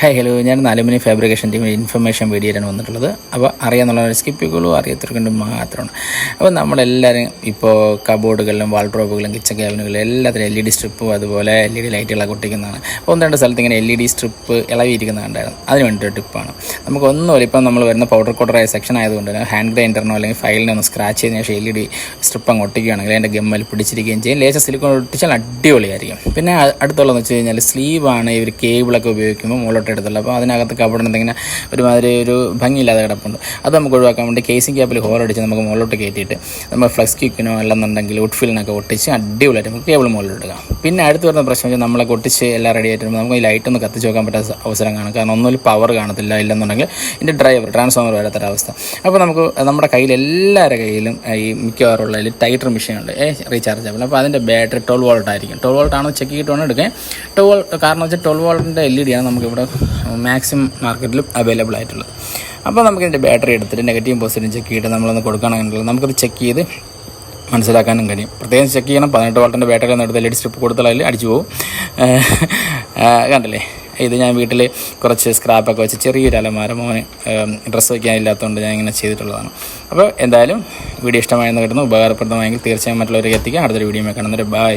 Hi hello, ഞാൻ aluminium fabrication ടീമിൽ information വീഡിയോയിലാണ് വന്നിട്ടുള്ളത്. അപ്പോൾ അറിയാമെന്നുള്ള സ്കിപ്പ് ചെയ്യുള്ളൂ, അറിയാത്തവർക്ക് മാത്രമാണ്. അപ്പോൾ നമ്മളെല്ലാവരും ഇപ്പോൾ കബോർഡുകളിലും വാൾഡ്രോബുകളിലും കിച്ചൺ ക്യാബിനുകളിലും എല്ലാത്തിലും LED സ്ട്രിപ്പും അതുപോലെ LED ലൈറ്റുകളൊക്കെ ഒട്ടിക്കുന്നതാണ്. അപ്പോൾ ഒന്ന് രണ്ട് സ്ഥലത്ത് ഇങ്ങനെ LED സ്ട്രിപ്പ് ഇളവിയിരിക്കുന്നതുണ്ടായിരുന്നു. അതിന് വേണ്ടിയിട്ട് ടിപ്പാണ്. നമുക്കൊന്നുമില്ല, ഇപ്പം നമ്മൾ വരുന്ന പൗഡർ കോട്ടറായ സെക്ഷൻ ആയതുകൊണ്ട് തന്നെ ഹാൻഡ് ഗ്രൈൻഡറിനോ അല്ലെങ്കിൽ ഫയലിനോ ഒന്ന് സ്ക്രാച്ച് ചെയ്തതിന് ശേഷം LED സ്ട്രിപ്പ് അങ്ങ് ഒട്ടിക്കുകയാണെങ്കിൽ അതിൻ്റെ ഗമ്മൽ പിടിച്ചിരിക്കുകയും ചെയ്യും. ലേശം സിലിക്കോൺ ഒട്ടിച്ചാൽ അടിപൊളിയായിരിക്കും. പിന്നെ അടുത്തുള്ളതെന്ന് വെച്ച് കഴിഞ്ഞാൽ സ്ലീവാണ്. ഇവർ കേബിളൊക്കെ ഉപയോഗിക്കുമ്പോൾ മുകളിലോട്ട് എടുത്തുള്ളൂ. അപ്പോൾ അതിനകത്ത് കബോർഡിന് എന്തെങ്കിലും ഒരുമാതിരി ഒരു ഭംഗിയില്ലാതെ കിടപ്പുണ്ട്. അത് നമുക്ക് ഒഴിവാക്കാൻ വേണ്ടി കേസിംഗ് ക്യാപ്പിൽ ഹോളടിച്ച് നമുക്ക് മുകളിലോട്ട് കയറ്റിയിട്ട് നമ്മൾ ഫ്ലക്സ് ക്വിക്കിനോ അല്ലെന്നുണ്ടെങ്കിൽ വുഡ്ഫിലിനൊക്കെ ഒട്ടിച്ച് അടിപൊളിയായിട്ട് നമുക്ക് കേബിൾ മുകളിലിടുക. പിന്നെ അടുത്ത് വരുന്ന പ്രശ്നം വെച്ചാൽ നമ്മളെ ഒട്ടിച്ച് എല്ലാം റെഡി ആയിട്ട് നമുക്ക് ഈ ലൈറ്റൊന്ന് കത്തിച്ച് നോക്കാൻ പറ്റാത്ത അവസരം കാണും. കാരണം ഒന്നുമില്ല പവർ കാണത്തില്ല, ഇല്ലെന്നുണ്ടെങ്കിൽ ഇതിൻ്റെ ട്രാൻസ്ഫോമർ വരാത്തൊരവസ്ഥ. അപ്പോൾ നമുക്ക് നമ്മുടെ കയ്യിൽ എല്ലാവരുടെ കയ്യിലും ഈ മിക്കവാറുള്ള ടൈറ്റർ മെഷീനുണ്ട്, റീചാർജബിൾ. അപ്പോൾ അതിൻ്റെ ബാറ്ററി 12 വോൾട്ട് ആയിരിക്കും. 12 വോൾട്ട് ആണോ ചെക്ക് ചെയ്തിട്ട് വേണം എടുക്കാൻ. 12 വോൾട്ട് കാരണം വെച്ചാൽ 12 വോൾട്ടിൻ്റെ LED ആണ് നമുക്കിവിടെ മാക്സിമം മാർക്കറ്റിലും അവൈലബിൾ ആയിട്ടുള്ളത്. അപ്പോൾ നമുക്കിതിൻ്റെ ബാറ്ററി എടുത്തിട്ട് നെഗറ്റീവും പോസിറ്റീവും ചെക്ക് ചെയ്തിട്ട് നമ്മളൊന്ന് കൊടുക്കുകയാണെങ്കിൽ നമുക്കത് ചെക്ക് ചെയ്ത് മനസ്സിലാക്കാനും കഴിയും. പ്രത്യേകം ചെക്ക് ചെയ്യണം. 18 വോൾട്ടിൻ്റെ ബാറ്ററി ഒന്ന് എടുത്ത് LED സ്ട്രിപ്പ് കൊടുത്താൽ അതിൽ അടിച്ചു പോകും. കണ്ടില്ലേ, ഇത് ഞാൻ വീട്ടിൽ കുറച്ച് സ്ക്രാപ്പൊക്കെ വെച്ച് ചെറിയൊരു അലമാര മോന് ഡ്രസ്സ് വയ്ക്കാനില്ലാത്തതുകൊണ്ട് ഞാൻ ഇങ്ങനെ ചെയ്തിട്ടുള്ളതാണ്. അപ്പോൾ എന്തായാലും വീഡിയോ ഇഷ്ടമായെന്ന് കരുതുന്നു. ഉപകാരപ്രദമായെങ്കിൽ തീർച്ചയായും മറ്റുള്ളവർക്ക് എത്തിക്കാം. അടുത്തൊരു വീഡിയോ കാണുന്നവരെ ബൈ.